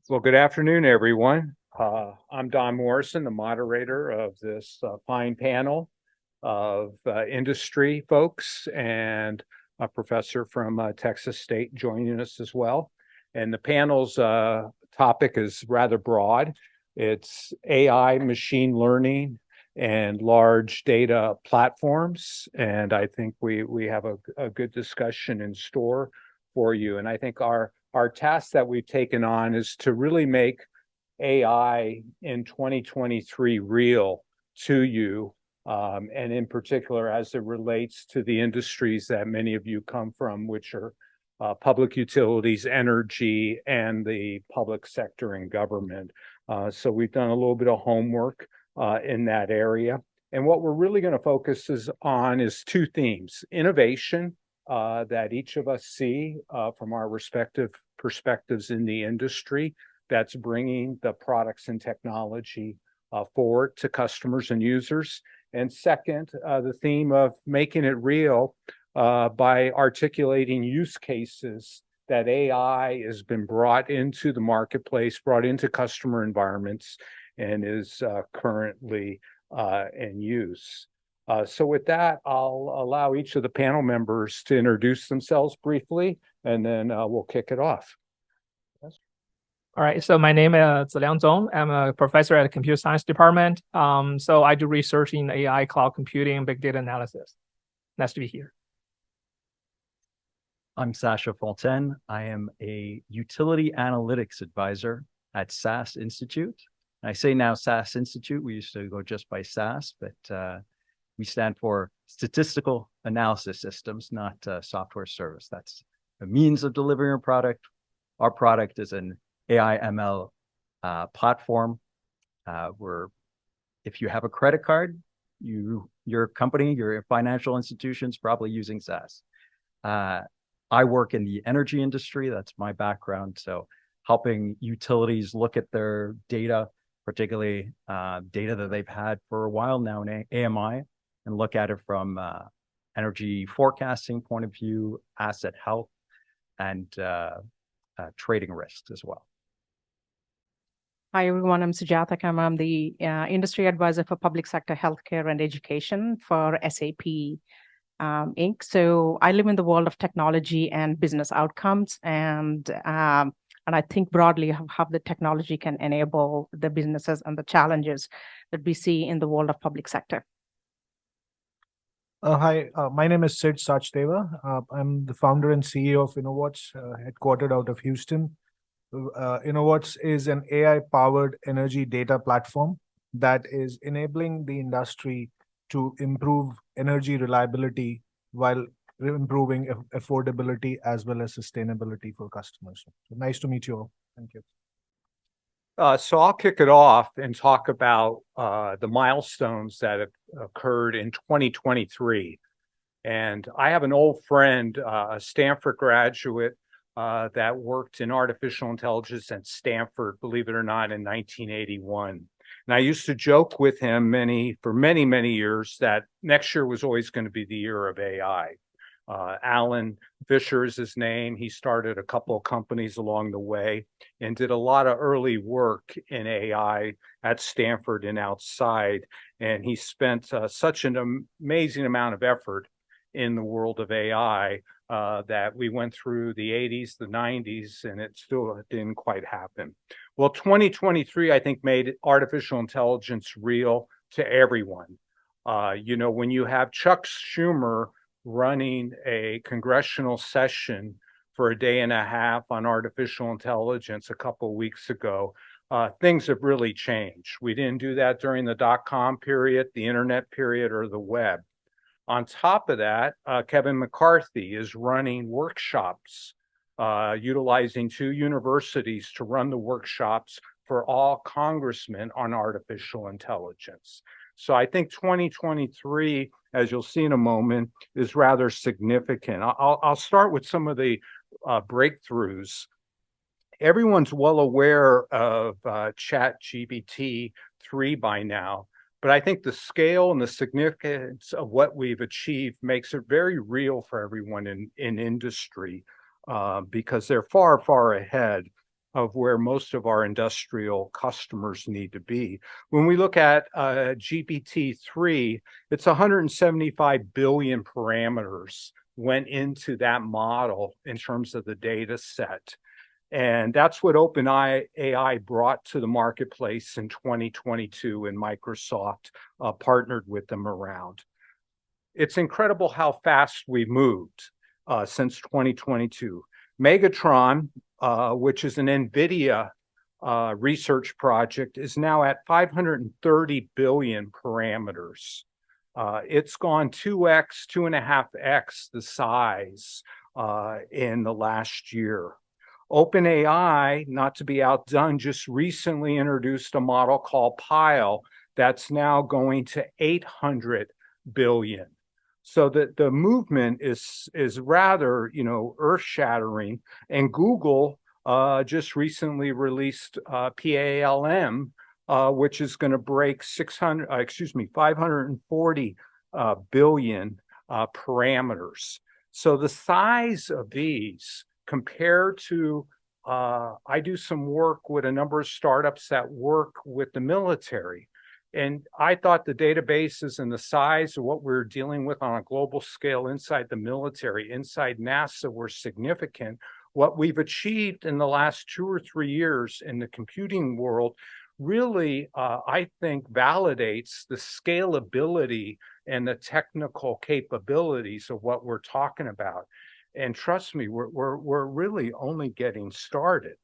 Well, good afternoon, everyone. I'm Don Morrison, the moderator of this fine panel of industry folks and a professor from Texas State joining us as well. And the panel's topic is rather broad. It's AI, machine learning, and large data platforms. And I think we have a good discussion in store for you. And I think our task that we've taken on is to really make AI in 2023 real to you, and in particular as it relates to the industries that many of you come from, which are public utilities, energy, and the public sector and government. So we've done a little bit of homework in that area. And what we're really going to focus on is two themes: innovation, that each of us see from our respective perspectives in the industry that's bringing the products and technology forward to customers and users. And second, the theme of making it real by articulating use cases that AI has been brought into the marketplace, brought into customer environments, and is currently in use. So with that, I'll allow each of the panel members to introduce themselves briefly, and then we'll kick it off. All right, so my name is Ziliang Zong. I'm a professor at the Computer Science Department. So I do research in AI, cloud computing, big data analysis. Nice to be here. I'm Sacha Fontaine. I am a utility analytics advisor at SAS Institute. I say now SAS Institute. We used to go just by SAS, but we stand for Statistical Analysis Systems, not software service. That's a means of delivering a product. Our product is an AI ML platform where if you have a credit card, your company, your financial institution's probably using SAS. I work in the energy industry. That's my background. So helping utilities look at their data, particularly data that they've had for a while now in AMI, and look at it from energy forecasting point of view, asset health, and trading risks as well. Hi, everyone. I'm Sujatha. I'm the industry advisor for public sector healthcare and education for SAP Inc. So I live in the world of technology and business outcomes, and I think broadly how the technology can enable the businesses and the challenges that we see in the world of public sector. Hi, my name is Sachdeva. I'm the founder and CEO of Innowatts, headquartered out of Houston. Innowatts is an AI-powered energy data platform that is enabling the industry to improve energy reliability while improving affordability as well as sustainability for customers. So nice to meet you all. Thank you. So I'll kick it off and talk about the milestones that have occurred in 2023. And I have an old friend, a Stanford graduate that worked in artificial intelligence at Stanford, believe it or not, in 1981. And I used to joke with him for many years that next year was always going to be the year of AI. Alan Fisher is his name. He started a couple of companies along the way and did a lot of early work in AI at Stanford and outside. And he spent such an amazing amount of effort in the world of AI that we went through the 80s, the 90s, and it still didn't quite happen. Well, 2023, I think, made artificial intelligence real to everyone. When you have Chuck Schumer running a congressional session for a day and a half on artificial intelligence a couple of weeks ago, things have really changed. We didn't do that during the dot-com period, the internet period, or the web. On top of that, Kevin McCarthy is running workshops, utilizing 2 universities to run the workshops for all congressmen on artificial intelligence. So I think 2023, as you'll see in a moment, is rather significant. I'll start with some of the breakthroughs. Everyone's well aware of ChatGPT 3 by now, but I think the scale and the significance of what we've achieved makes it very real for everyone in industry because they're far ahead. of where most of our industrial customers need to be. When we look at GPT-3, it's 175 billion parameters went into that model in terms of the data set. And that's what OpenAI brought to the marketplace in 2022, and Microsoft partnered with them around. It's incredible how fast we moved since 2022. Megatron, which is an NVIDIA research project, is now at 530 billion parameters. It's gone 2x, 2.5x the size in the last year. OpenAI, not to be outdone, just recently introduced a model called Pile that's now going to 800 billion. So the movement is rather, earth-shattering. And Google just recently released PALM, which is going to break 540 billion parameters. So the size of these, compared to, I do some work with a number of startups that work with the military. And I thought the databases and the size of what we're dealing with on a global scale inside the military, inside NASA, were significant. What we've achieved in the last 2 or 3 years in the computing world really, I think, validates the scalability and the technical capabilities of what we're talking about. And trust me, we're really only getting started.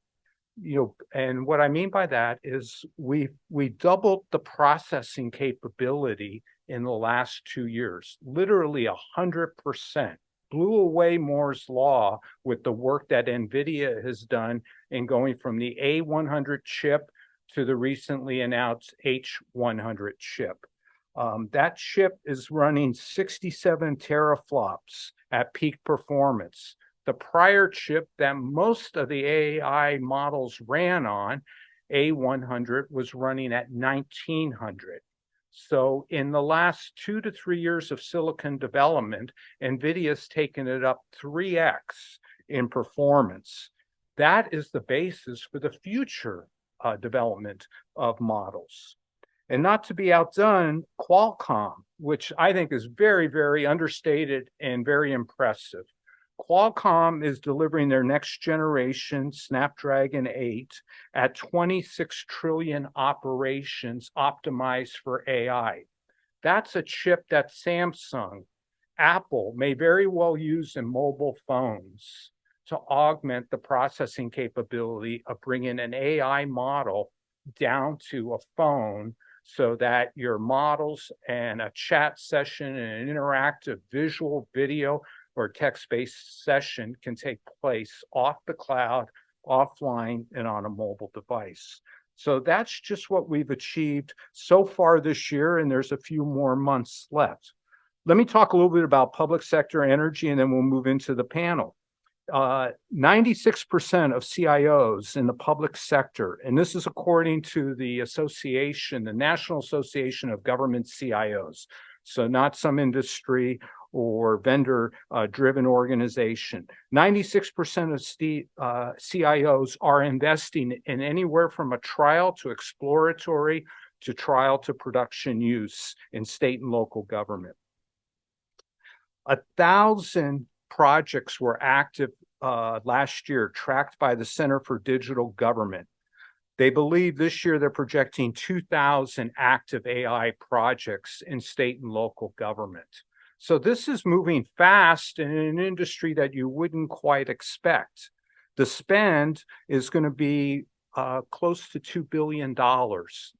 And what I mean by that is we doubled the processing capability in the last 2 years, literally 100%. Blew away Moore's law with the work that NVIDIA has done in going from the A100 chip to the recently announced H100 chip. That chip is running 67 teraflops at peak performance. The prior chip that most of the AI models ran on, A100, was running at 1900. So in the last 2 to 3 years of silicon development, NVIDIA's taken it up 3x in performance. That is the basis for the future development of models. And not to be outdone, Qualcomm, which I think is very, very understated and very impressive. Qualcomm is delivering their next generation Snapdragon 8 at 26 trillion operations optimized for AI. That's a chip that Samsung, Apple may very well use in mobile phones to augment the processing capability of bringing an AI model down to a phone, so that your models and a chat session and an interactive visual, video, or text-based session can take place off the cloud, offline, and on a mobile device. So that's just what we've achieved so far this year, and there's a few more months left. Let me talk a little bit about public sector energy, and then we'll move into the panel. 96% of CIOs in the public sector, and this is according to the association, the National Association of Government CIOs, so not some industry or vendor-driven organization. 96% of CIOs are investing in anywhere from a trial to exploratory to trial to production use in state and local government. 1,000 projects were active last year, tracked by the Center for Digital Government. They believe this year they're projecting 2,000 active AI projects in state and local government. So this is moving fast in an industry that you wouldn't quite expect. The spend is going to be close to $2 billion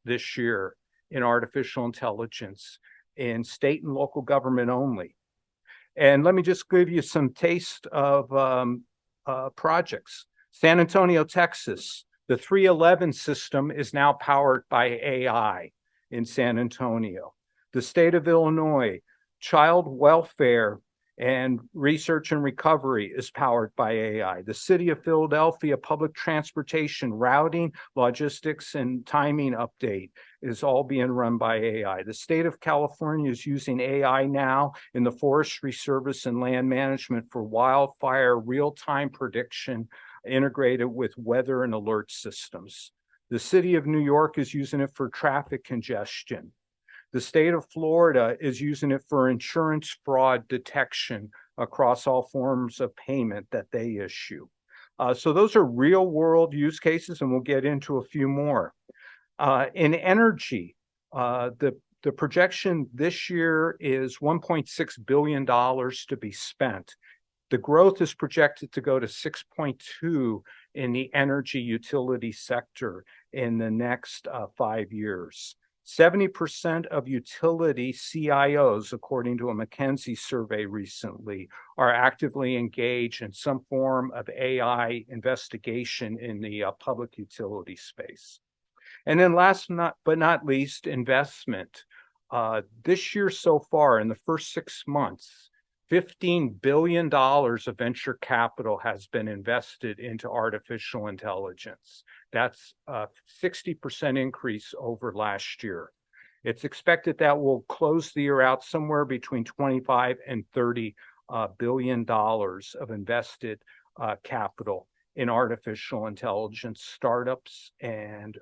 this year in artificial intelligence in state and local government only. And let me just give you some taste of projects. San Antonio, Texas, the 311 system is now powered by AI in San Antonio. The state of Illinois, child welfare And research and recovery is powered by AI. The City of Philadelphia public transportation routing, logistics, and timing update is all being run by AI. The state of California is using AI now in the Forestry Service and land management for wildfire real-time prediction integrated with weather and alert systems. The city of New York is using it for traffic congestion. The state of Florida is using it for insurance fraud detection across all forms of payment that they issue. So those are real world use cases, and we'll get into a few more. In energy, the projection this year is $1.6 billion to be spent. The growth is projected to go to 6.2 in the energy utility sector in the next 5 years. 70% of utility CIOs, according to a McKinsey survey recently, are actively engaged in some form of AI investigation in the public utility space. And then last but not least, investment. This year so far, in the first 6 months, $15 billion of venture capital has been invested into artificial intelligence. That's a 60% increase over last year. It's expected that will close the year out somewhere between 25 and $30 billion of invested capital in artificial intelligence startups and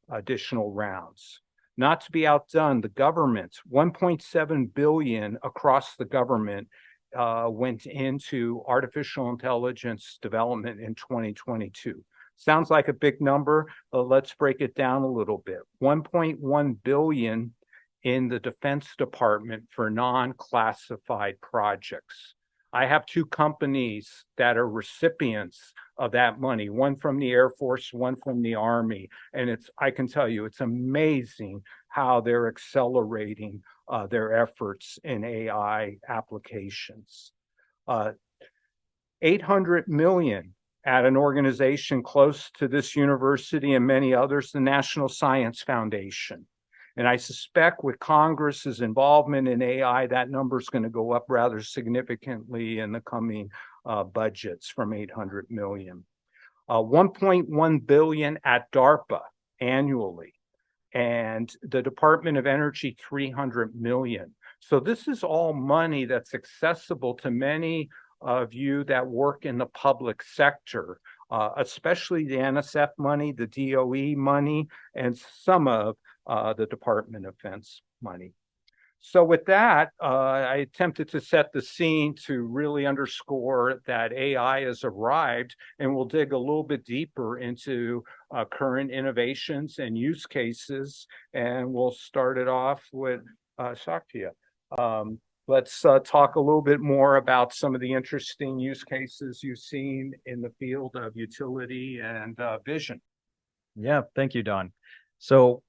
additional rounds. Not to be outdone, the government, 1.7 billion across the government went into artificial intelligence development in 2022. Sounds like a big number. Let's break it down a little bit. 1.1 billion in the Defense Department for non-classified projects. I have 2 companies that are recipients of that money, one from the Air Force, one from the Army. And I can tell you, it's amazing how they're accelerating their efforts in AI applications. 800 million at an organization close to this university and many others, the National Science Foundation. And I suspect with Congress's involvement in AI, that number is going to go up rather significantly in the coming budgets from 800 million. 1.1 billion at DARPA annually, and the Department of Energy, 300 million. So this is all money that's accessible to many of you that work in the public sector, especially the NSF money, the DOE money, and some of the Department of Defense money. So with that, I attempted to set the scene to really underscore that AI has arrived, and we'll dig a little bit deeper into current innovations and use cases. And we'll start it off with Sachdeva. Let's talk a little bit more about some of the interesting use cases you've seen in the field of utility and vision. Yeah, thank you, Don. So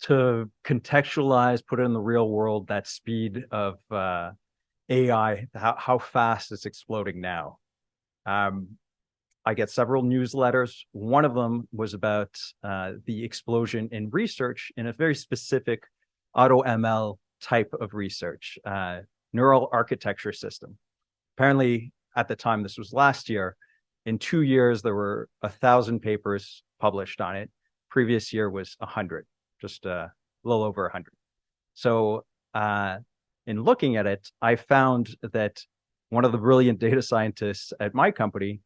to contextualize, put it in the real world, that speed of AI, how fast it's exploding now. I get several newsletters. One of them was about the explosion in research in a very specific AutoML type of research, neural architecture system. Apparently, at the time, this was last year, in 2 years, there were 1,000 papers published on it. Previous year was 100. Just a little over 100. So in looking at it, I found that one of the brilliant data scientists at my company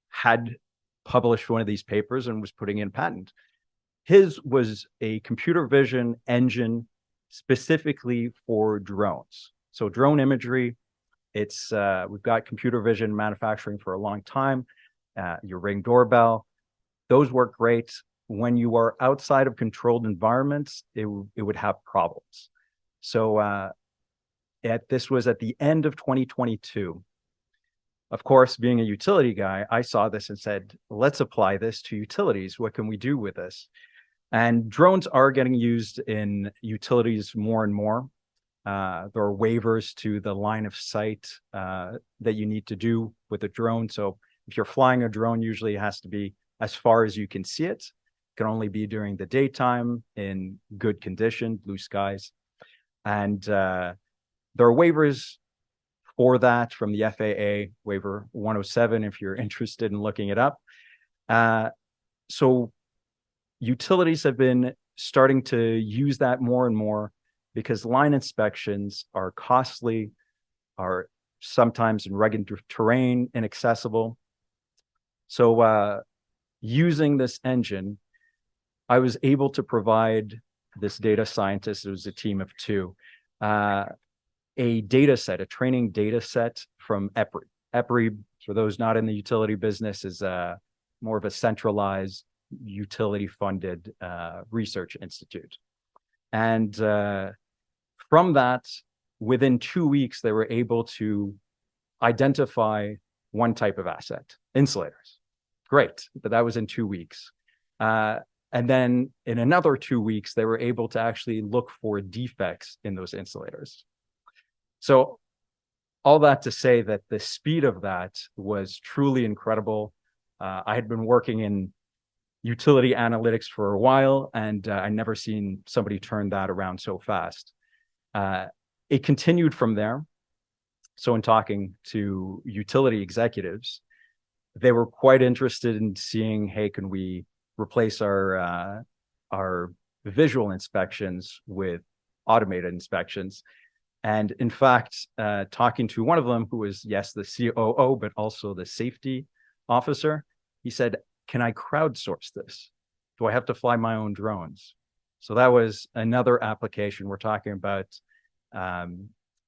had published one of these papers and was putting in patent. His was a computer vision engine specifically for drones. So drone imagery, it's we've got computer vision manufacturing for a long time. Your Ring doorbell, those work great. When you are outside of controlled environments, it would have problems. So this was at the end of 2022. Of course, being a utility guy, I saw this and said, let's apply this to utilities. What can we do with this? And drones are getting used in utilities more and more. There are waivers to the line of sight that you need to do with a drone. So if you're flying a drone, usually it has to be as far as you can see it. Can only be during the daytime in good condition, blue skies. And there are waivers for that from the FAA, waiver 107, if you're interested in looking it up. So utilities have been starting to use that more and more because line inspections are costly, are sometimes in rugged terrain, inaccessible. So using this engine, I was able to provide this data scientist, it was a team of two, a data set, a training data set from EPRI. EPRI, for those not in the utility business, is more of a centralized utility-funded research institute. And from that, within 2 weeks, they were able to identify one type of asset, insulators. Great, but that was in 2 weeks. And then in another 2 weeks, they were able to actually look for defects in those insulators. So all that to say that the speed of that was truly incredible. I had been working in utility analytics for a while, and I never seen somebody turn that around so fast. It continued from there. So in talking to utility executives, they were quite interested in seeing, hey, can we replace our visual inspections with automated inspections? And in fact, talking to one of them who was, yes, the COO, but also the safety officer, he said, can I crowdsource this? Do I have to fly my own drones? So that was another application. We're talking about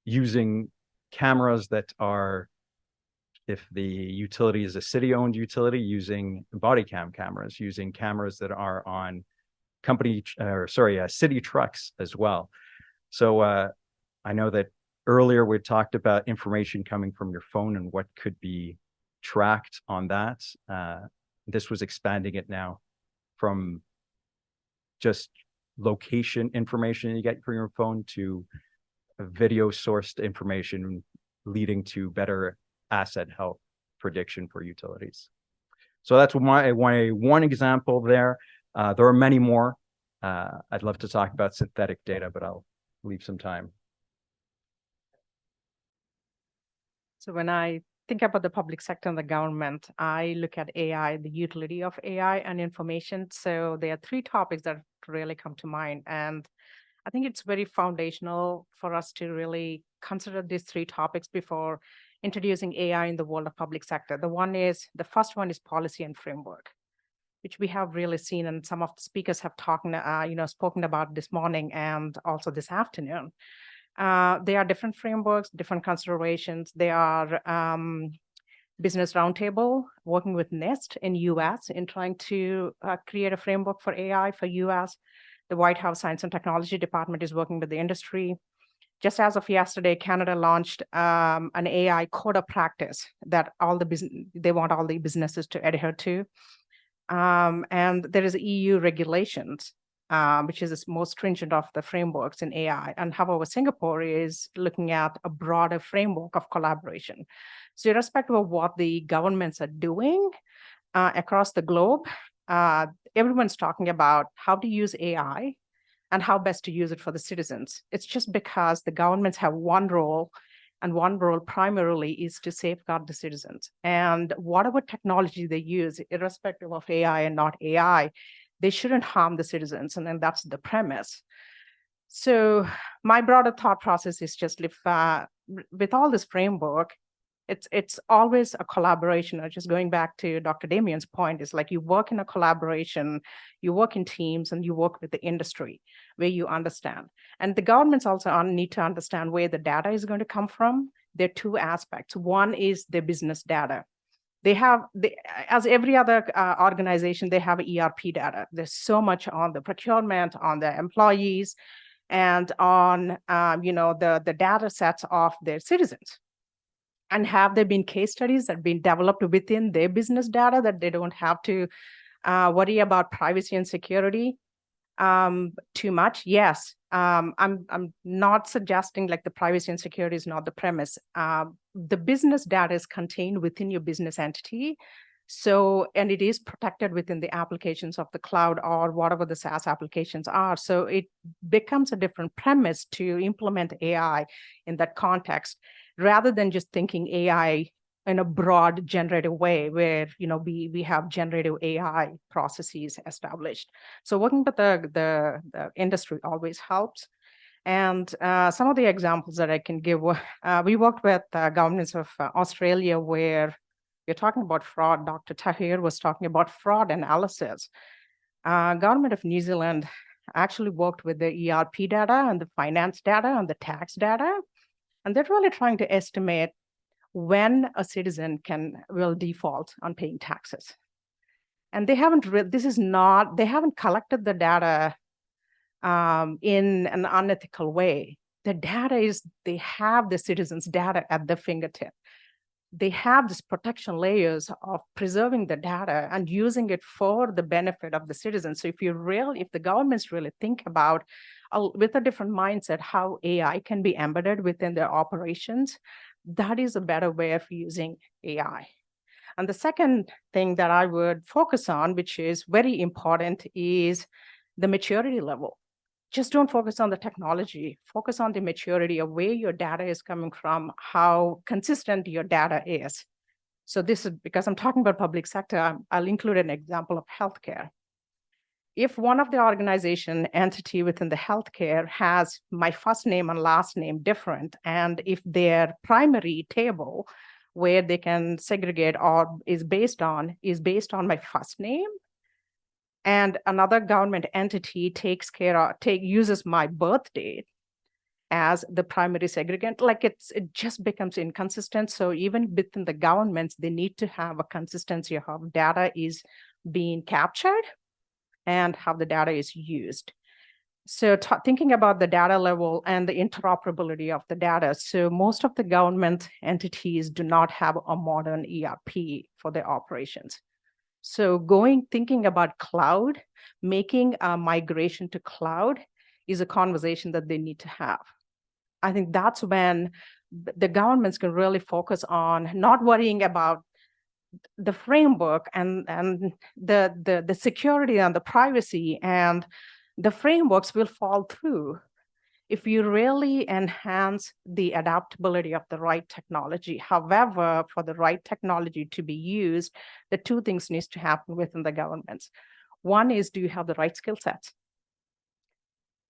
using cameras that are, if the utility is a city-owned utility, using body cam cameras, using cameras that are on city trucks as well. So I know that earlier we talked about information coming from your phone and what could be tracked on that. This was expanding it now from just location information you get from your phone to video sourced information leading to better asset health prediction for utilities. So that's one example there. There are many more. I'd love to talk about synthetic data, but I'll leave some time. So when I think about the public sector and the government, I look at AI, the utility of AI and information. So there are three topics that really come to mind. And I think it's very foundational for us to really consider these three topics before introducing AI in the world of public sector. The first one is policy and framework, which we have really seen, and some of the speakers have spoken about this morning and also this afternoon. There are different frameworks, different considerations. There are Business Roundtable working with NIST in US in trying to create a framework for AI for US. The White House Science and Technology Department is working with the industry. Just as of yesterday, Canada launched an AI code of practice that they want all the businesses to adhere to. And there is EU regulations, which is the most stringent of the frameworks in AI. And however, Singapore is looking at a broader framework of collaboration. So irrespective of what the governments are doing across the globe, everyone's talking about how to use AI and how best to use it for the citizens. It's just because the governments have one role, and one role primarily is to safeguard the citizens. And whatever technology they use, irrespective of AI and not AI, they shouldn't harm the citizens. And then that's the premise. So my broader thought process is just with all this framework, it's always a collaboration. Just going back to Dr. Damian's point, is like you work in a collaboration, you work in teams, and you work with the industry where you understand. And the governments also need to understand where the data is going to come from. There are two aspects. One is the business data. As every other organization, they have ERP data. There's so much on the procurement, on the employees, and on the data sets of their citizens. And have there been case studies that have been developed within their business data that they don't have to worry about privacy and security too much? Yes. I'm not suggesting like the privacy and security is not the premise. The business data is contained within your business entity. And it is protected within the applications of the cloud or whatever the SaaS applications are. So it becomes a different premise to implement AI in that context. rather than just thinking AI in a broad generative way where, we have generative AI processes established. So working with the industry always helps. And some of the examples that I can give, we worked with governments of Australia where we're talking about fraud. Dr. Tahir was talking about fraud analysis. Government of New Zealand actually worked with the ERP data and the finance data and the tax data. And they're really trying to estimate when a citizen will default on paying taxes. And they haven't collected the data in an unethical way. The data is, they have the citizens' data at the fingertip. They have this protection layers of preserving the data and using it for the benefit of the citizens. So if the governments really think about with a different mindset how AI can be embedded within their operations, that is a better way of using AI. And the second thing that I would focus on, which is very important, is the maturity level. Just don't focus on the technology, focus on the maturity of where your data is coming from, how consistent your data is. So this is because I'm talking about public sector, I'll include an example of healthcare. If one of the organization entity within the healthcare has my first name and last name different, and if their primary table where they can segregate or is based on my first name, and another government entity uses my birth date as the primary segregant, it just becomes inconsistent. So even within the governments, they need to have a consistency of how data is being captured and how the data is used. So thinking about the data level and the interoperability of the data. So most of the government entities do not have a modern ERP for their operations. So thinking about cloud, making a migration to cloud is a conversation that they need to have. I think that's when the governments can really focus on not worrying about the framework and the security and the privacy, and the frameworks will fall through if you really enhance the adaptability of the right technology. However, for the right technology to be used, the two things needs to happen within the governments. One is, do you have the right skill sets?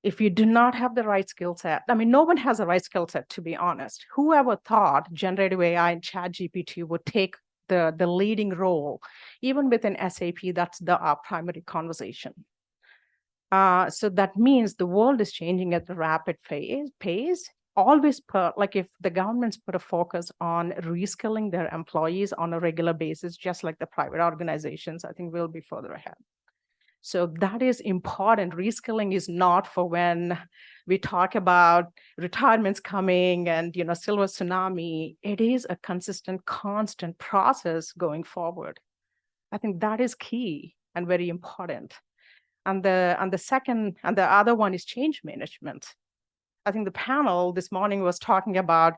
If you do not have the right skill set, no one has the right skill set, to be honest. Whoever thought generative AI and ChatGPT would take the leading role, even within SAP, that's our primary conversation. So that means the world is changing at a rapid pace. Always if the governments put a focus on reskilling their employees on a regular basis, just like the private organizations, I think we'll be further ahead. So that is important. Reskilling is not for when we talk about retirements coming and, silver tsunami. It is a consistent, constant process going forward. I think that is key and very important. And the other one is change management. I think the panel this morning was talking about,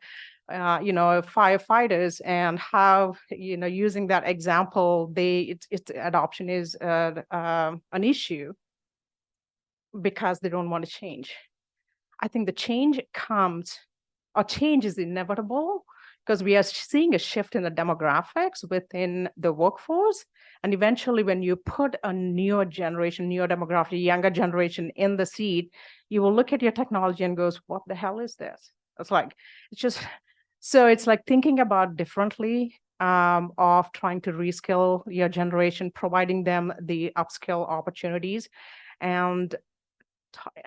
firefighters and how, using that example, its adoption is an issue because they don't want to change. I think the change is inevitable because we are seeing a shift in the demographics within the workforce. And eventually, when you put a newer demographic, younger generation in the seat, you will look at your technology and goes, what the hell is this? So it's like thinking about differently of trying to reskill your generation, providing them the upskill opportunities, and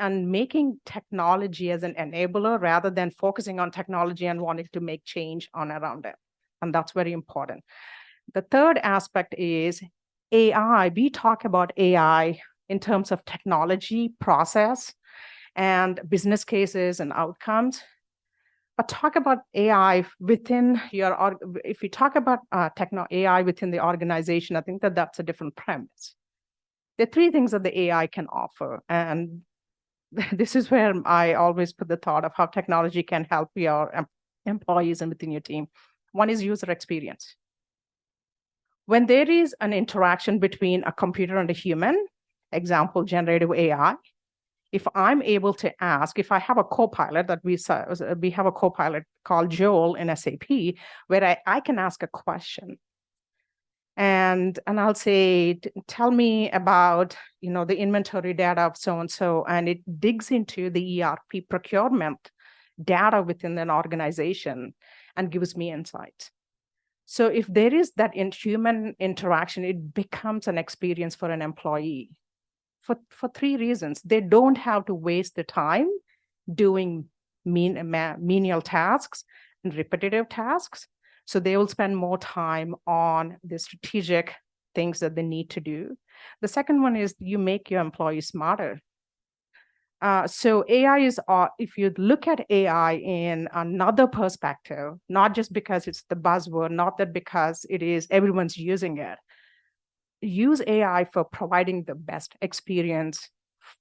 making technology as an enabler rather than focusing on technology and wanting to make change around it. And that's very important. The third aspect is AI. We talk about AI in terms of technology, process, and business cases and outcomes. But talk about AI within if you talk about AI within the organization, I think that's a different premise. There are three things that the AI can offer. And this is where I always put the thought of how technology can help your employees and within your team. One is user experience. When there is an interaction between a computer and a human, example, generative AI, if I'm able to ask, if I have a co-pilot that we have a co-pilot called Joel in SAP, where I can ask a question. And I'll say, tell me about, the inventory data of so-and-so, and it digs into the ERP procurement data within an organization and gives me insight. So if there is that human interaction, it becomes an experience for an employee for 3 reasons. They don't have to waste the time doing menial tasks and repetitive tasks. So they will spend more time on the strategic things that they need to do. The second one is you make your employees smarter. So AI is, if you look at AI in another perspective, not just because it's the buzzword, not that because it is everyone's using it, use AI for providing the best experience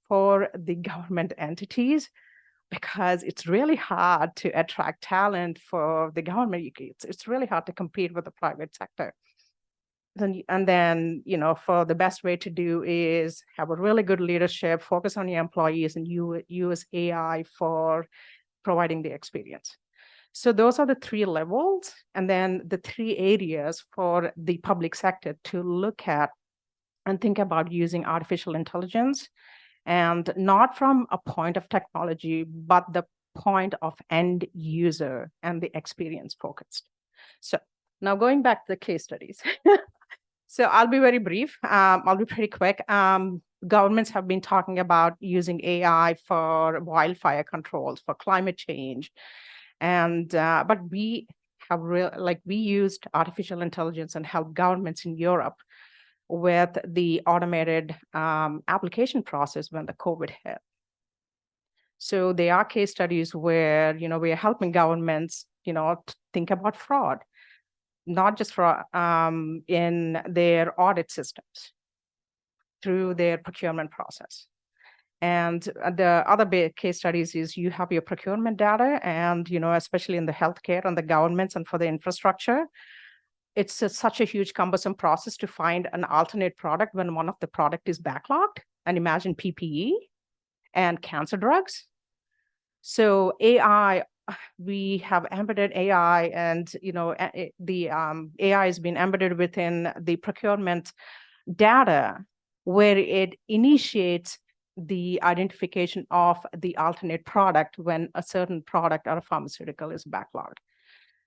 for the government entities, because it's really hard to attract talent for the government. It's really hard to compete with the private sector. And then, for the best way to do is have a really good leadership, focus on your employees, and use AI for providing the experience. So those are the 3 levels, and then the 3 areas for the public sector to look at and think about using artificial intelligence, and not from a point of technology, but the point of end user and the experience focused. So now going back to the case studies. So I'll be very brief. I'll be pretty quick. Governments have been talking about using AI for wildfire controls, for climate change. And but we have we used artificial intelligence and helped governments in Europe with the automated application process when the COVID hit. So there are case studies where, we are helping governments, think about fraud, not just for in their audit systems, through their procurement process. And the other big case studies is you have your procurement data, and, especially in the healthcare and the governments and for the infrastructure, it's such a huge cumbersome process to find an alternate product when one of the product is backlogged. And imagine PPE and cancer drugs. So AI, we have embedded AI, and the AI has been embedded within the procurement data, where it initiates the identification of the alternate product when a certain product or a pharmaceutical is backlogged.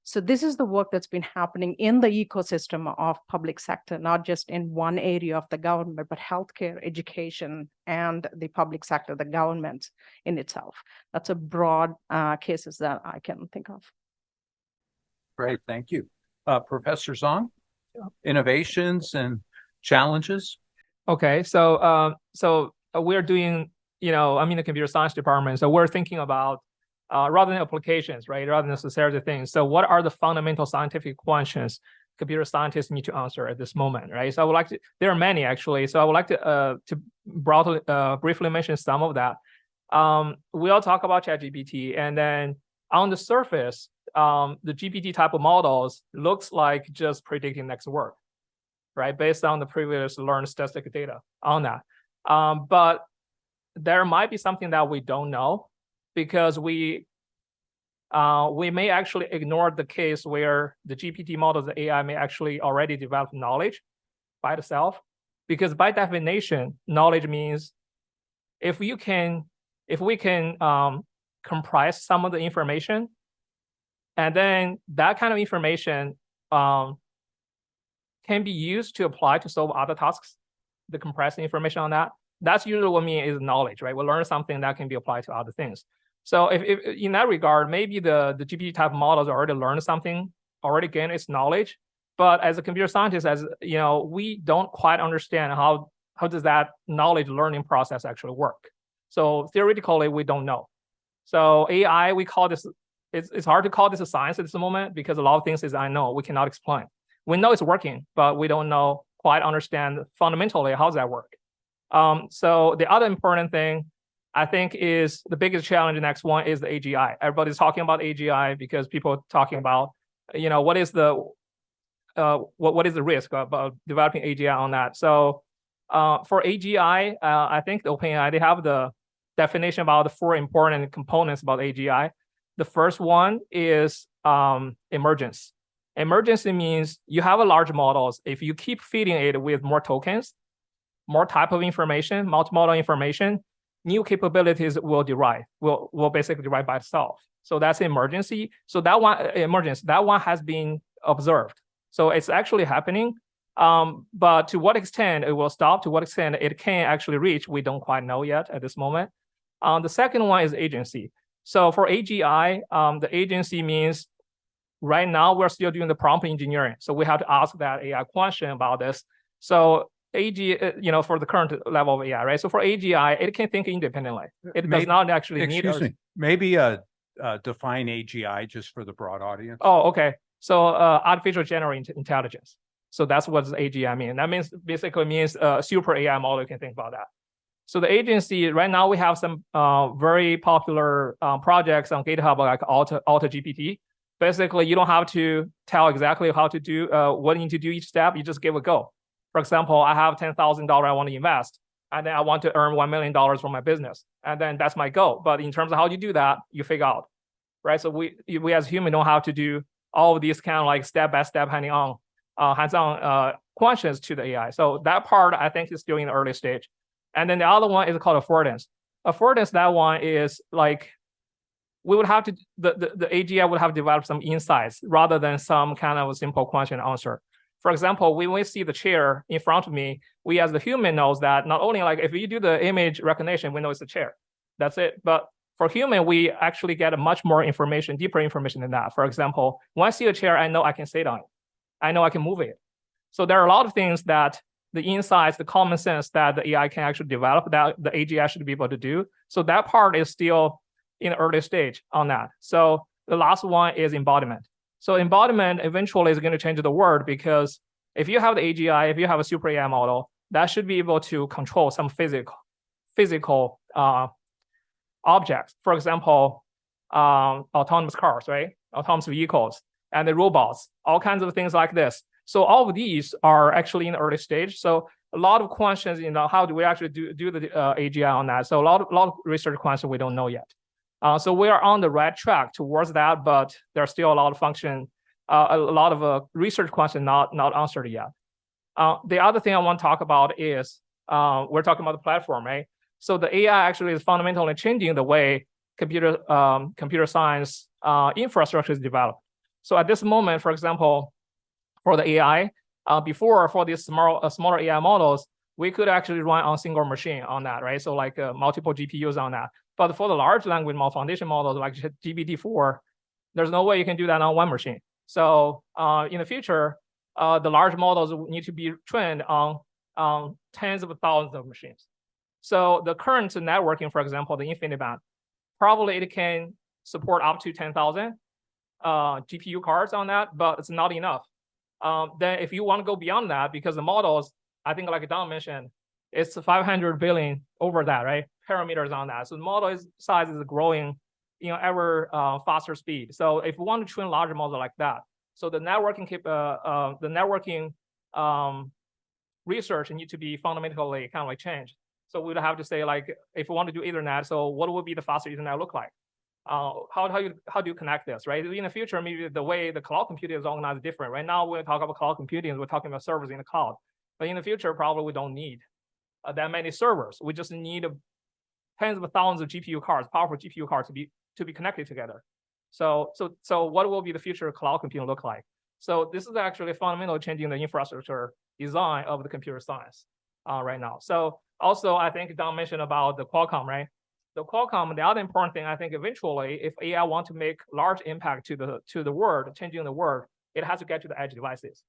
So this is the work that's been happening in the ecosystem of public sector, not just in one area of the government, but healthcare, education, and the public sector, the government in itself. That's a broad cases that I can think of. Great, thank you. Professor Zong, innovations and challenges? Okay, so we're doing, I'm in the computer science department, so we're thinking about rather than applications, right? Rather than necessarily things. So what are the fundamental scientific questions computer scientists need to answer at this moment, right? So I would like to, there are many actually. So I would like to broadly, briefly mention some of that. We all talk about ChatGPT, and then on the surface, the GPT type of models looks like just predicting next work, right? Based on the previous learned statistic data on that. But there might be something that we don't know, because we may actually ignore the case where the GPT models, the AI, may actually already develop knowledge by itself. Because by definition, knowledge means if we can comprise some of the information, and then that kind of information can be used to apply to solve other tasks, the compressed information on that. That's usually what I mean is knowledge, right? We learn something that can be applied to other things. So if in that regard, maybe the GPT type models already learned something, already gained its knowledge. But as a computer scientist, we don't quite understand how does that knowledge learning process actually work. So theoretically, we don't know. So AI, we call this, it's hard to call this a science at this moment, because a lot of things is unknown, we cannot explain. We know it's working, but we don't know, quite understand fundamentally how does that work. So the other important thing, I think, is the biggest challenge. The next one is the AGI. Everybody's talking about AGI because people are talking about, what is the risk about developing AGI on that. So for AGI, I think the OpenAI, they have the definition about the 4 important components about AGI. The first one is emergence. Emergency means you have a large models. If you keep feeding it with more tokens, more type of information, multimodal information, new capabilities will derive, will basically derive by itself. So that's emergency. So that one has been observed. So it's actually happening. But to what extent it will stop, to what extent it can actually reach, we don't quite know yet at this moment. The second one is agency. So for AGI, the agency means right now we're still doing the prompt engineering. So we have to ask that AI question about this. So for the current level of AI, right? So for AGI, it can think independently. It does not actually need. Excuse me. Maybe define AGI just for the broad audience. Oh, okay. So artificial general intelligence. So that's what AGI means. That means basically means super AI model. You can think about that. So the agency right now we have some very popular projects on GitHub like Alta GPT. Basically, you don't have to tell exactly how to do what you need to do each step. You just give a go. For example, I have $10,000 I want to invest, and then I want to earn $1 million from my business, and then that's my goal. But in terms of how you do that, you figure out, right? So we as humans don't have to do all of these kind of like step by step hands-on questions to the AI. So that part I think is still in the early stage. And then the other one is called affordance. Affordance, that one is like we would have to the AGI would have developed some insights rather than some kind of a simple question and answer. For example, when we see the chair in front of me, we as the human knows that not only like if you do the image recognition, we know it's a chair. That's it. But for human, we actually get a much more information, deeper information than that. For example, when I see a chair, I know I can sit on it. I know I can move it. So there are a lot of things that the insights, the common sense that the AI can actually develop that the AGI should be able to do. So that part is still in the early stage on that. So the last one is embodiment. So embodiment eventually is going to change the world because if you have the AGI, if you have a super AI model, that should be able to control some physical objects. For example, autonomous cars, right? Autonomous vehicles and the robots, all kinds of things like this. So all of these are actually in the early stage. So a lot of questions, how do we actually do the AGI on that? So a lot of research questions we don't know yet. So we are on the right track towards that, but there's still a lot of research questions not answered yet. The other thing I want to talk about is we're talking about the platform, right? So the AI actually is fundamentally changing the way computer science infrastructure is developed. So at this moment, for example, for the AI, before for these smaller AI models, we could actually run on single machine on that, right? So like multiple GPUs on that. But for the large language model foundation models like GPT-4, there's no way you can do that on one machine. So in the future, the large models need to be trained on tens of thousands of machines. So the current networking, for example, the InfiniBand, probably it can support up to 10,000 GPU cards on that, but it's not enough. Then if you want to go beyond that, because the models, I think like Don mentioned, it's 500 billion over that, right? Parameters on that. So the model size is growing, ever faster speed. So if we want to train larger models like that, so the networking research need to be fundamentally kind of like changed. So we would have to say like, if we want to do Ethernet, so what would be the faster Ethernet look like? How do you connect this, right? In the future, maybe the way the cloud computing is organized is different. Right now, when we talk about cloud computing, we're talking about servers in the cloud. But in the future, probably we don't need that many servers. We just need tens of thousands of GPU cards, powerful GPU cards to be connected together. So what will be the future of cloud computing look like? So this is actually fundamentally changing the infrastructure design of the computer science right now. So also, I think Don mentioned about the Qualcomm, right? The Qualcomm, the other important thing, I think eventually, if AI want to make large impact to the world, changing the world, it has to get to the edge devices.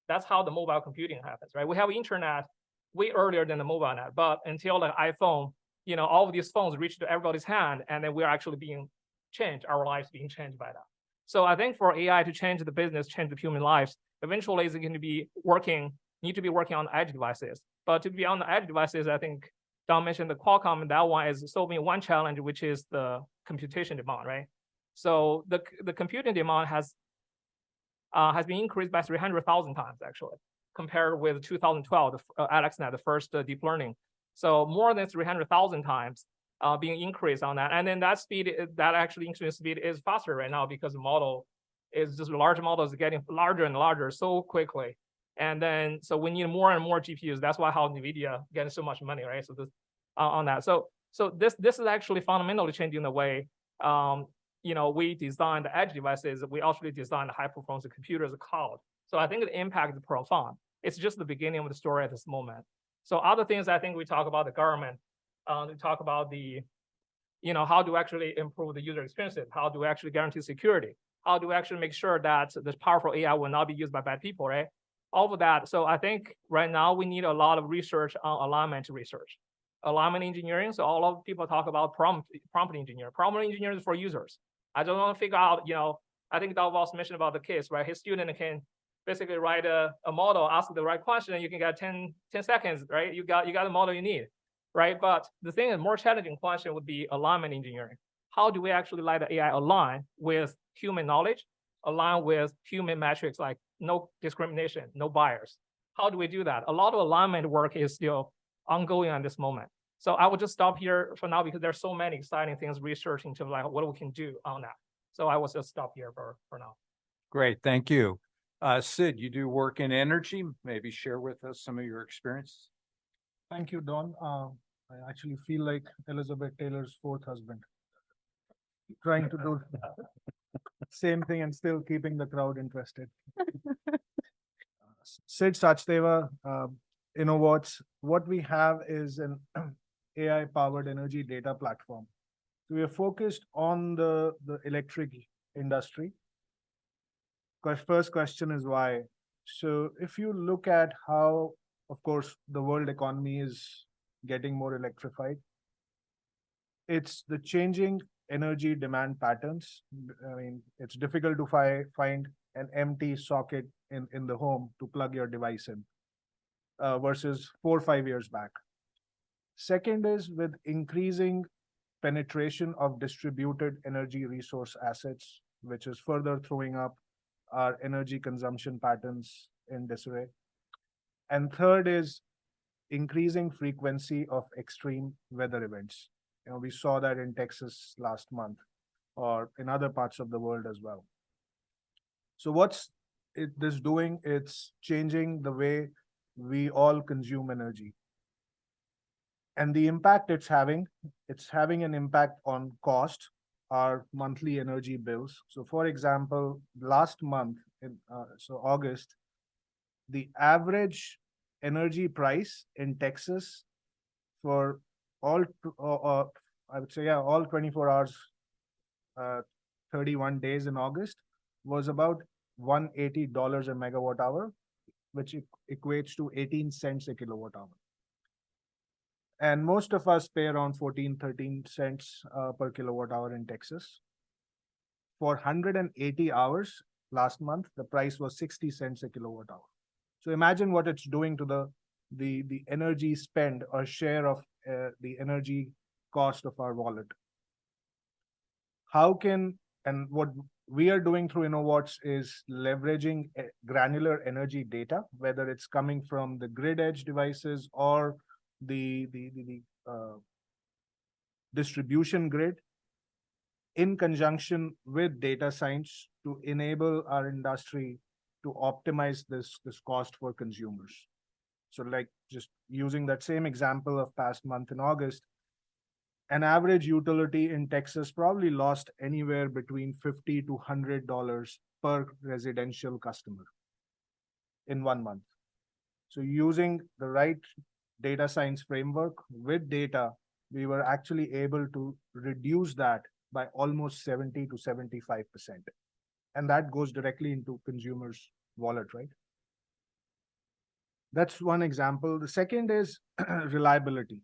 That's how the mobile computing happens, right? We have internet way earlier than the mobile net, but until the iPhone, all of these phones reach to everybody's hand, and then we're actually being changed, our lives being changed by that. So I think for AI to change the business, change the human lives, eventually it's going to be need to be working on the edge devices. But to be on the edge devices, I think Don mentioned the Qualcomm, and that one is solving one challenge, which is the computation demand, right? So the computing demand has been increased by 300,000 times actually, compared with 2012, AlexNet, the first deep learning. So more than 300,000 times. being increased on that. And then that speed, that actually increase speed is faster right now because the model is just large models getting larger and larger so quickly. And then, so we need more and more GPUs. That's why how NVIDIA getting so much money, right? So this, on that. So this is actually fundamentally changing the way, we design the edge devices. We actually design the high performance computers, the cloud. So I think the impact is profound. It's just the beginning of the story at this moment. So other things I think we talk about the government, we talk about the, how do we actually improve the user experiences? How do we actually guarantee security? How do we actually make sure that this powerful AI will not be used by bad people, right? All of that. So I think right now we need a lot of research on alignment research, alignment engineering. So all of people talk about prompt engineer. Prompt engineer is for users. I don't want to figure out, I think Don was mentioned about the case, right? His student can basically write a model, ask the right question, and you can get 10 seconds, right? You got the model you need, right? But the thing is, more challenging question would be alignment engineering. How do we actually let the AI align with human knowledge, align with human metrics like no discrimination, no bias? How do we do that? A lot of alignment work is still ongoing at this moment. So I will just stop here for now because there's so many exciting things researching to like what we can do on that. So I will just stop here for now. Great, thank you. Sid, you do work in energy. Maybe share with us some of your experience. Thank you, Don. I actually feel like Elizabeth Taylor's fourth husband, trying to do same thing and still keeping the crowd interested. Sid, Sachdeva, Innowatts. What we have is an AI-powered energy data platform. So we are focused on the electric industry. First question is why. So if you look at how, of course, the world economy is getting more electrified, it's the changing energy demand patterns. I mean, it's difficult to find an empty socket in the home to plug your device in versus 4 or 5 years back. Second is with increasing penetration of distributed energy resource assets, which is further throwing up our energy consumption patterns in disarray. And third is increasing frequency of extreme weather events. We saw that in Texas last month or in other parts of the world as well. So what's this doing? It's changing the way we all consume energy. And the impact it's having an impact on cost, our monthly energy bills. So for example, last month, so August, the average energy price in Texas for all, I would say, yeah, all 24 hours, 31 days in August was about $180 a megawatt hour, which equates to 18 cents a kilowatt hour. And most of us pay around 14, 13 cents per kilowatt hour in Texas. For 180 hours last month, the price was 60 cents a kilowatt hour. So imagine what it's doing to the energy spend or share of the energy cost of our wallet. And what we are doing through Innowatts is leveraging granular energy data, whether it's coming from the grid edge devices or the distribution grid, in conjunction with data science to enable our industry to optimize this cost for consumers. So like just using that same example of past month in August, an average utility in Texas probably lost anywhere between $50 to $100 per residential customer in 1 month. So using the right data science framework with data, we were actually able to reduce that by almost 70 to 75%. And that goes directly into consumers' wallet, right? That's one example. The second is reliability.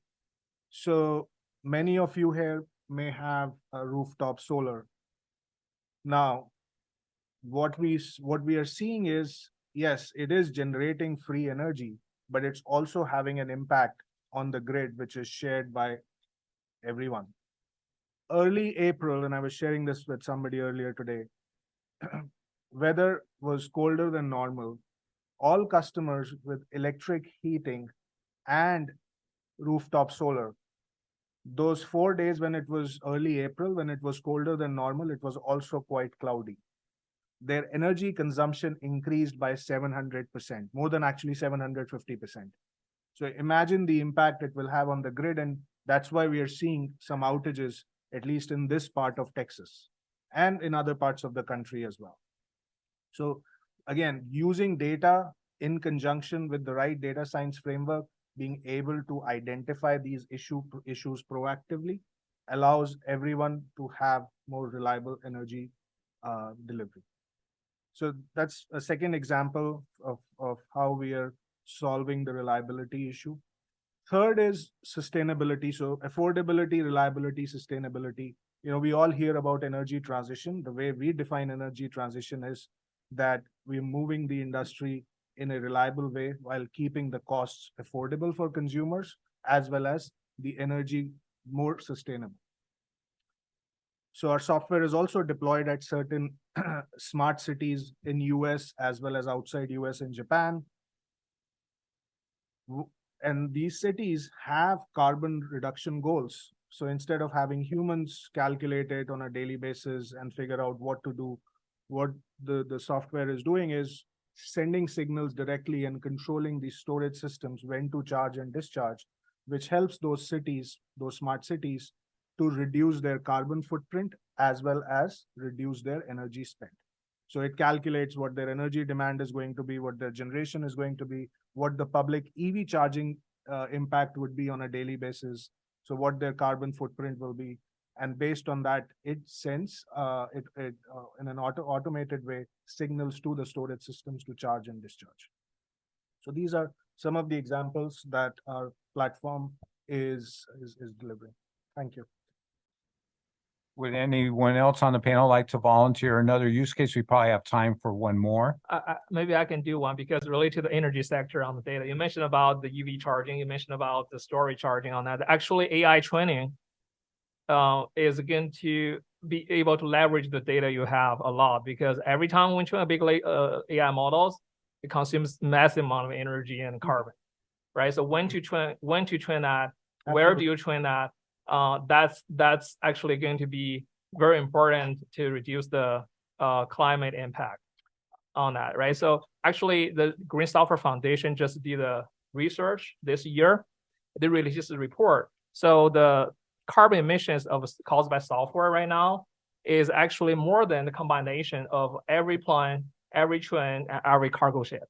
So many of you here may have a rooftop solar. Now, what we are seeing is, yes, it is generating free energy, but it's also having an impact on the grid, which is shared by everyone. Early April, and I was sharing this with somebody earlier today, weather was colder than normal. All customers with electric heating and rooftop solar Those 4 days when it was early April, when it was colder than normal, it was also quite cloudy. Their energy consumption increased by 700%, more than actually 750%. So imagine the impact it will have on the grid. And that's why we are seeing some outages, at least in this part of Texas and in other parts of the country as well. So again, using data in conjunction with the right data science framework, being able to identify these issues proactively allows everyone to have more reliable energy delivery. So that's a second example of how we are solving the reliability issue. Third is sustainability. So affordability, reliability, sustainability. We all hear about energy transition. The way we define energy transition is that we're moving the industry in a reliable way while keeping the costs affordable for consumers, as well as the energy more sustainable. So our software is also deployed at certain smart cities in US as well as outside US and Japan. And these cities have carbon reduction goals. So instead of having humans calculate it on a daily basis and figure out what to do, what the software is doing is sending signals directly and controlling these storage systems, when to charge and discharge, which helps those cities, those smart cities, to reduce their carbon footprint as well as reduce their energy spend. So it calculates what their energy demand is going to be, what their generation is going to be, what the public EV charging impact would be on a daily basis, so what their carbon footprint will be. And based on that, it sends in an automated way signals to the storage systems to charge and discharge. So these are some of the examples that our platform is delivering. Thank you. Would anyone else on the panel like to volunteer another use case? We probably have time for one more. Maybe I can do one because related to the energy sector on the data. You mentioned about the EV charging. You mentioned about the storage charging on that. Actually, AI training is going to be able to leverage the data you have a lot, because every time we train a big AI models, it consumes massive amount of energy and carbon, right? So when to train that, where do you train that? That's actually going to be very important to reduce the climate impact on that, right? So actually, the Green Software Foundation just did a research this year. They released a report. So the carbon emissions caused by software right now is actually more than the combination of every plane, every train, and every cargo ship.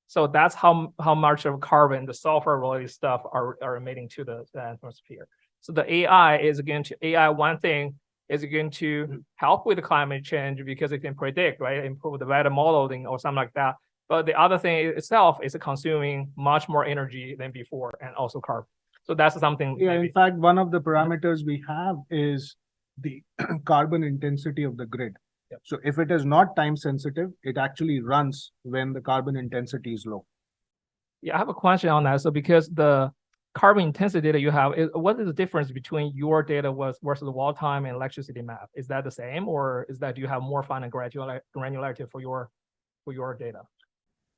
So that's how much of carbon the software-related stuff are emitting to the atmosphere. So the AI one thing is going to help with the climate change because it can predict, right, improve the weather modeling or something like that. But the other thing itself is consuming much more energy than before and also carbon. So that's something. Yeah, in fact, one of the parameters we have is the carbon intensity of the grid. Yep. So if it is not time sensitive, it actually runs when the carbon intensity is low. Yeah, I have a question on that. So because the carbon intensity data you have, what is the difference between your data versus the wall time and electricity map? Is that the same, or is that you have more fine and granularity for your data?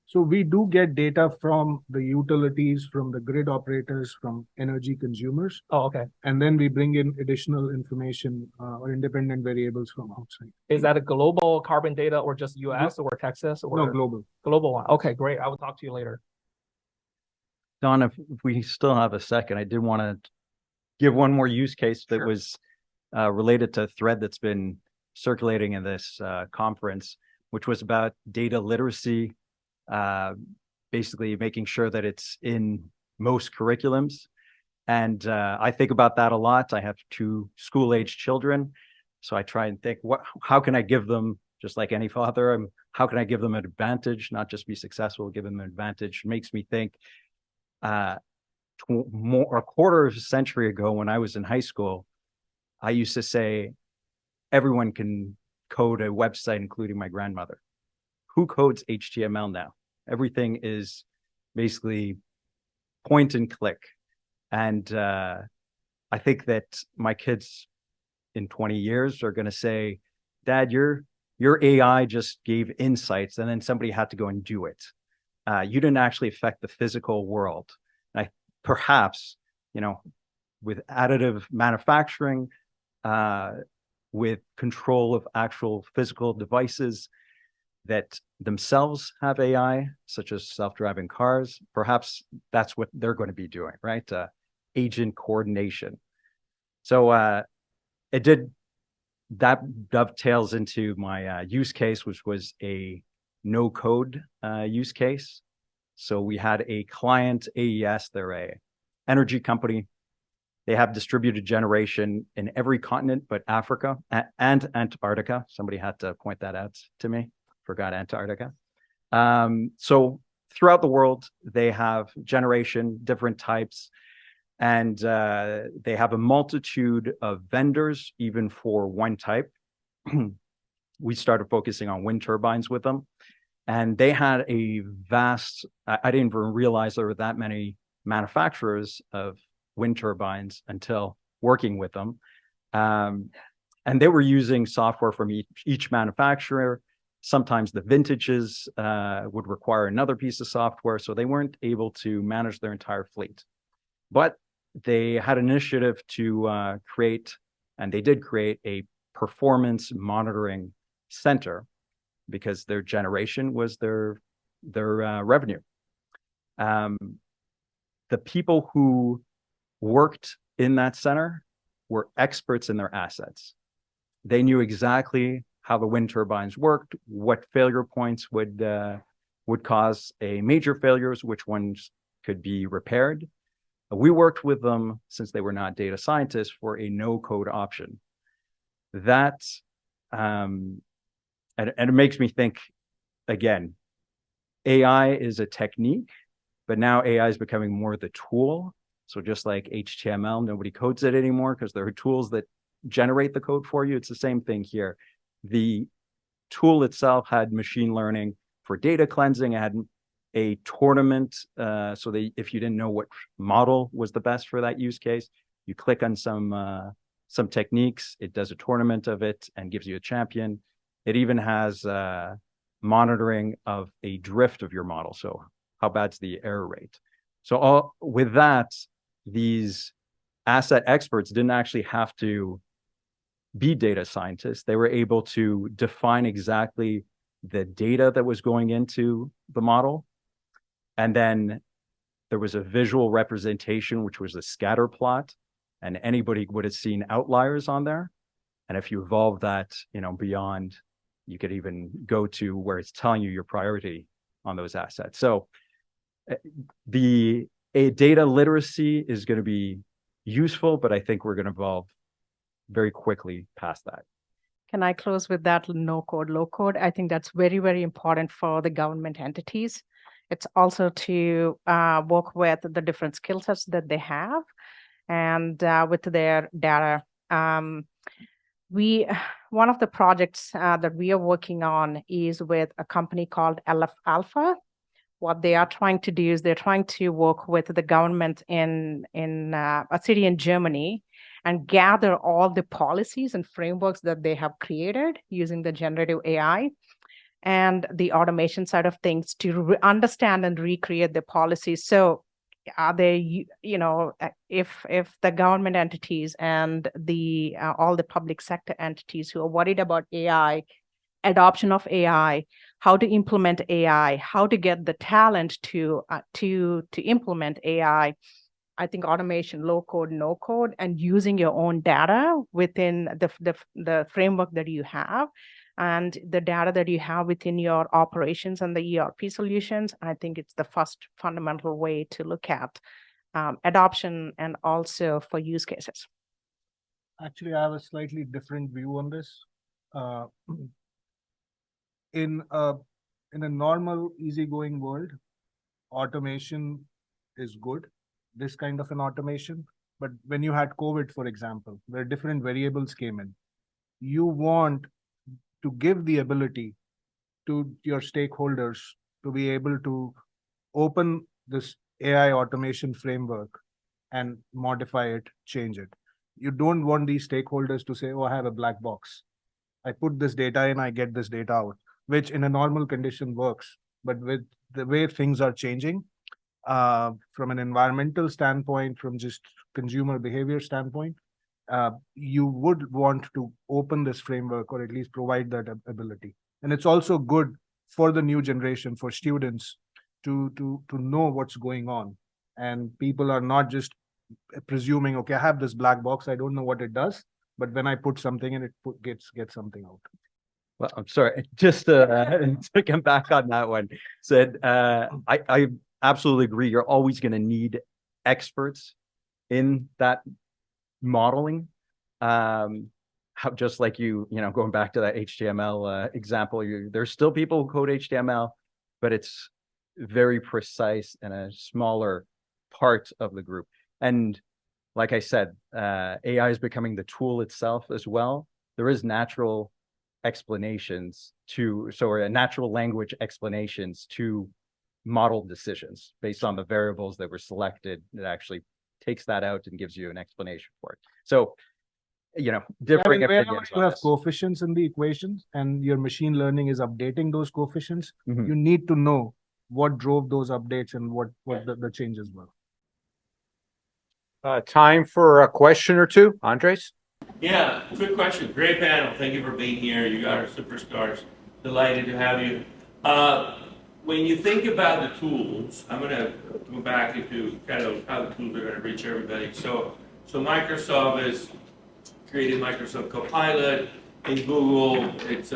So we do get data from the utilities, from the grid operators, from energy consumers. Oh, okay. And then we bring in additional information or independent variables from outside. Is that a global carbon data or just US or Texas? Or no, global. Global one. Okay, great. I will talk to you later. Don, if we still have a second, I did want to give one more use case that was related to a thread that's been circulating in this conference, which was about data literacy, basically making sure that it's in most curriculums. And I think about that a lot. I have 2 school-age children, so I try and think, how can I give them, just like any father, how can I give them an advantage, not just be successful, give them an advantage? It makes me think, a quarter of a century ago when I was in high school, I used to say, everyone can code a website, including my grandmother. Who codes HTML now? Everything is basically point and click. And I think that my kids in 20 years are going to say, Dad, your AI just gave insights and then somebody had to go and do it. You didn't actually affect the physical world. Perhaps, with additive manufacturing, with control of actual physical devices that themselves have AI, such as self-driving cars. Perhaps that's what they're going to be doing, right? Agent coordination. So that dovetails into my use case, which was a no-code use case. So we had a client, AES, they're a energy company. They have distributed generation in every continent but Africa and Antarctica. Somebody had to point that out to me. Forgot Antarctica. So throughout the world, they have generation, different types, and they have a multitude of vendors, even for one type. We started focusing on wind turbines with them, and they had a vast, I didn't even realize there were that many manufacturers of wind turbines until working with them. And they were using software from each manufacturer. Sometimes the vintages would require another piece of software, so they weren't able to manage their entire fleet. But they had an initiative to create, and they did create, a performance monitoring center because their generation was their revenue. The people who worked in that center were experts in their assets. They knew exactly how the wind turbines worked, what failure points would cause a major failures, which ones could be repaired. We worked with them, since they were not data scientists, for a no-code option. That, and it makes me think, again, AI is a technique, but now AI is becoming more the tool. So just like HTML, nobody codes it anymore because there are tools that generate the code for you. It's the same thing here. The tool itself had machine learning for data cleansing. It had a tournament, so that if you didn't know what model was the best for that use case, you click on some techniques, it does a tournament of it and gives you a champion. It even has monitoring of a drift of your model. So how bad's the error rate? So with that, these asset experts didn't actually have to be data scientists. They were able to define exactly the data that was going into the model. And then there was a visual representation, which was a scatter plot, and anybody would have seen outliers on there. And if you evolve that, beyond, you could even go to where it's telling you your priority on those assets. So a data literacy is going to be useful, but I think we're going to evolve very quickly past that. Can I close with that no code, low code? I think that's very, very important for the government entities. It's also to work with the different skill sets that they have and with their data. One of the projects that we are working on is with a company called LF Alpha. What they are trying to do is they're trying to work with the government in a city in Germany and gather all the policies and frameworks that they have created using the generative AI and the automation side of things to understand and recreate the policies. So are they, if the government entities and the all the public sector entities who are worried about AI, adoption of AI, how to implement AI, how to get the talent to implement AI, I think automation, low code, no code, and using your own data within the framework that you have and the data that you have within your operations and the ERP solutions, I think it's the first fundamental way to look at adoption and also for use cases. Actually, I have a slightly different view on this. In a normal, easygoing world, automation is good, this kind of an automation. But when you had COVID, for example, where different variables came in, you want to give the ability to your stakeholders to be able to open this AI automation framework and modify it, change it. You don't want these stakeholders to say, oh, I have a black box. I put this data in, I get this data out, which in a normal condition works. But with the way things are changing, from an environmental standpoint, from just consumer behavior standpoint, you would want to open this framework or at least provide that ability. And it's also good for the new generation, for students to know what's going on. And people are not just presuming, okay, I have this black box, I don't know what it does, but when I put something in, it gets something out. Well, I'm sorry, just to come back on that one, said, I absolutely agree. You're always going to need experts in that modeling. Just like going back to that HTML example, there's still people who code HTML, but it's very precise and a smaller part of the group. And like I said, AI is becoming the tool itself as well. There is natural explanations natural language explanations to model decisions based on the variables that were selected. It actually takes that out and gives you an explanation for it. So, differing opinions. You have coefficients in the equations and your machine learning is updating those coefficients. You need to know what drove those updates and what the changes were. Time for a question or two, Andres? Yeah, good question. Great panel. Thank you for being here. You guys are superstars. Delighted to have you. When you think about the tools, I'm going to go back into kind of how the tools are going to reach everybody. So Microsoft has created Microsoft Copilot. In Google, it's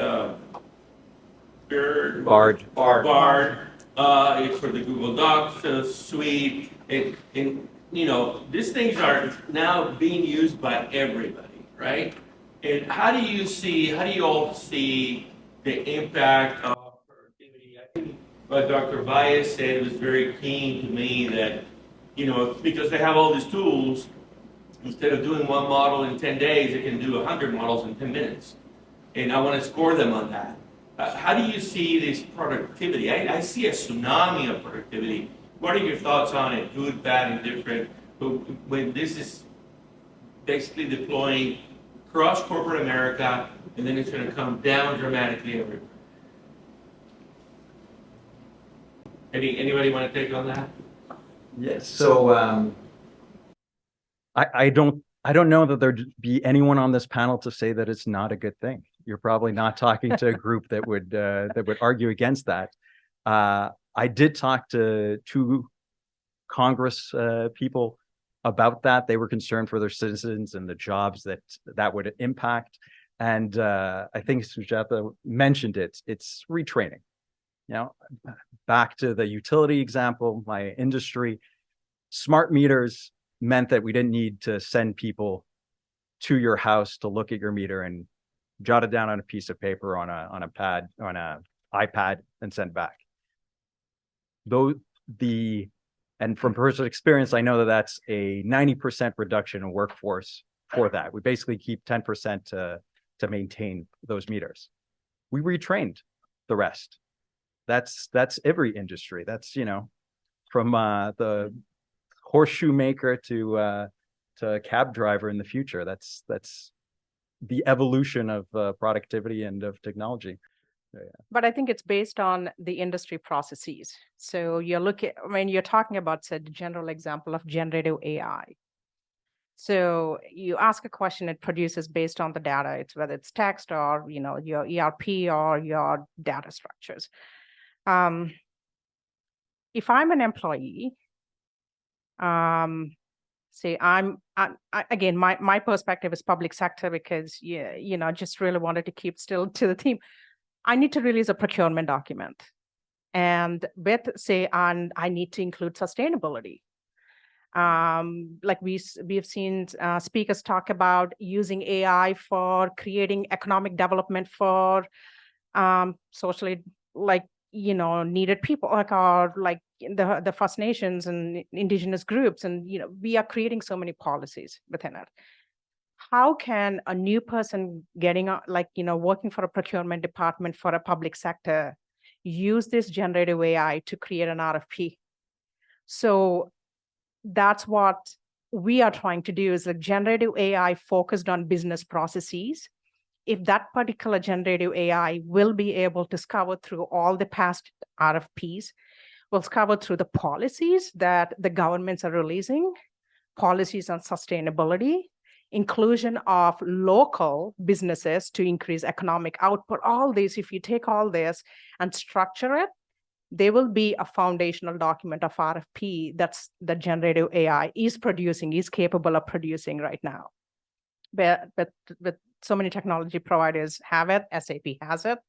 Bard. It's for the Google Docs suite. These things are now being used by everybody, right? And how do you all see the impact of productivity? I think what Dr. Vyas said was very keen to me that, because they have all these tools, instead of doing one model in 10 days, they can do 100 models in 10 minutes. And I want to score them on that. How do you see this productivity? I see a tsunami of productivity. What are your thoughts on it, good, bad, and different? When this is basically deploying across corporate America, and then it's going to come down dramatically everywhere. Anybody want to take on that? Yes. So I don't know that there'd be anyone on this panel to say that it's not a good thing. You're probably not talking to a group that would argue against that. I did talk to two Congress people about that. They were concerned for their citizens and the jobs that would impact. And I think Sujatha mentioned it. It's retraining. Back to the utility example, my industry, smart meters meant that we didn't need to send people to your house to look at your meter and jot it down on a piece of paper on a pad, on an iPad, and send back. And from personal experience, I know that that's a 90% reduction in workforce for that. We basically keep 10% to maintain those meters. We retrained the rest. That's every industry. That's, from the horseshoe maker to cab driver in the future. That's the evolution of productivity and of technology. But I think it's based on the industry processes. So when you're talking about, say, the general example of generative AI. So you ask a question, it produces based on the data. It's whether it's text or, your ERP or your data structures. If I'm an employee, say again, my perspective is public sector because, just really wanted to keep still to the theme. I need to release a procurement document. And I need to include sustainability. Like we've seen speakers talk about using AI for creating economic development for socially, needed people, like the First Nations and indigenous groups. And, we are creating so many policies within it. How can a new person working for a procurement department for a public sector use this generative AI to create an RFP? So that's what we are trying to do, is generative AI focused on business processes. If that particular generative AI will be able to scour through all the past RFPs, was covered through the policies that the governments are releasing, policies on sustainability, inclusion of local businesses to increase economic output. All this, if you take all this and structure it, there will be a foundational document of RFP that's the generative AI is capable of producing right now. But so many technology providers have it, SAP has it.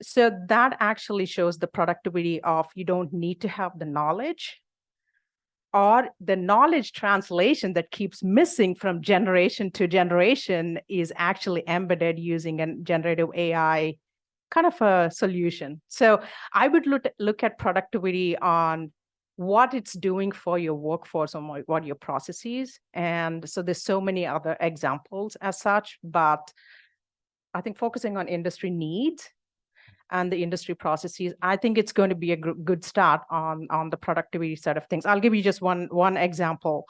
So that actually shows the productivity of you don't need to have the knowledge, or the knowledge translation that keeps missing from generation to generation is actually embedded using a generative AI kind of a solution. So I would look at productivity on what it's doing for your workforce and what your processes. And so there's so many other examples as such, but I think focusing on industry needs and the industry processes, I think it's going to be a good start on the productivity side of things. I'll give you just one example.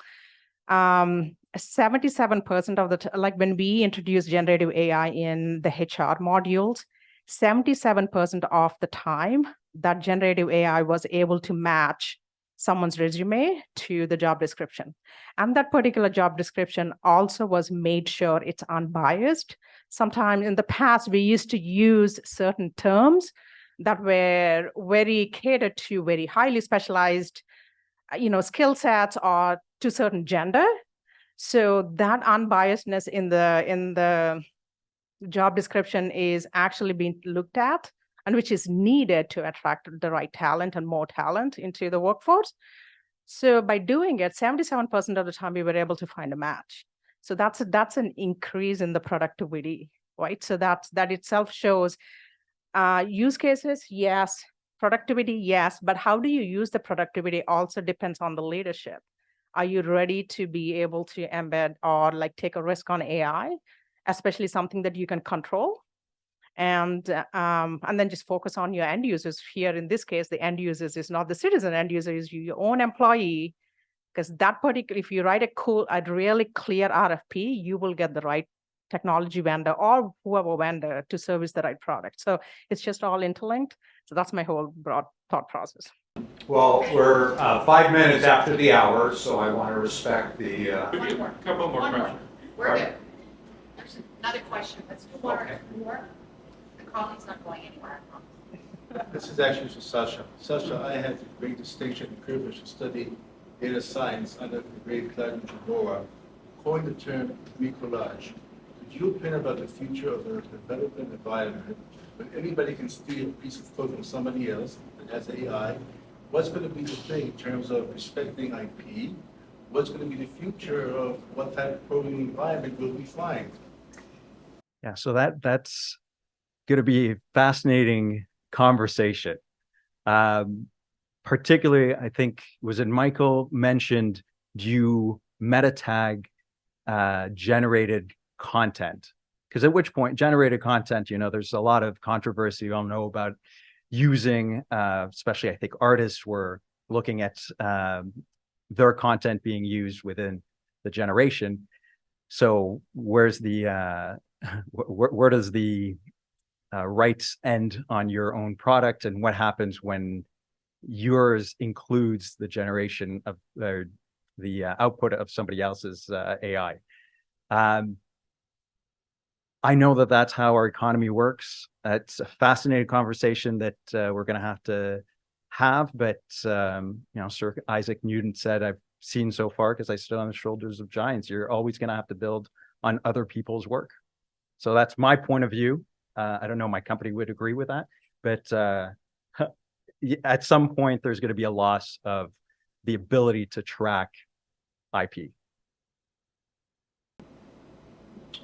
77% of like when we introduced generative AI in the HR modules, 77% of the time that generative AI was able to match someone's resume to the job description. And that particular job description also was made sure it's unbiased. Sometimes in the past, we used to use certain terms that were very catered to very highly specialized, skill sets or to certain gender. So that unbiasedness in the job description is actually being looked at, and which is needed to attract the right talent and more talent into the workforce. So by doing it, 77% of the time we were able to find a match. So that's an increase in the productivity, right? So that itself shows use cases, yes, productivity, yes, but how do you use the productivity also depends on the leadership. Are you ready to be able to embed or like take a risk on AI, especially something that you can control? And then just focus on your end users. Here in this case, the end users is not the citizen, end user is your own employee, because that particular, if you write a really clear RFP, you will get the right technology vendor or whoever vendor to service the right product. So it's just all interlinked. So that's my whole broad thought process. Well, we're 5 minutes after the hour, so I want to respect the. Couple more questions. We're good. There's another question. Let's do more. Okay. The calling's not going anywhere, I promise. This is actually for Sacha. Sacha, I had the great distinction and privilege to study data science under the great Claude Jabora, coined the term bricolage. Could you opine about the future of the development environment when everybody can steal a piece of code from somebody else that has AI? What's going to be the thing in terms of respecting IP? What's going to be the future of what type of programming environment will we find? Yeah, so that's going to be a fascinating conversation. Particularly, I think, was it Michael mentioned, do you meta tag generated content? Because at which point, generated content, there's a lot of controversy you all know about using, especially I think artists were looking at their content being used within the generation. So where's the where does the rights end on your own product, and what happens when yours includes the generation of the output of somebody else's AI? I know that that's how our economy works. It's a fascinating conversation that we're going to have, but Sir Isaac Newton said, I've seen so far because I stood on the shoulders of giants, you're always going to have to build on other people's work. So that's my point of view. I don't know, my company would agree with that, but at some point there's going to be a loss of the ability to track IP.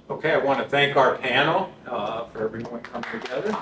Okay, I want to thank our panel for everyone coming together.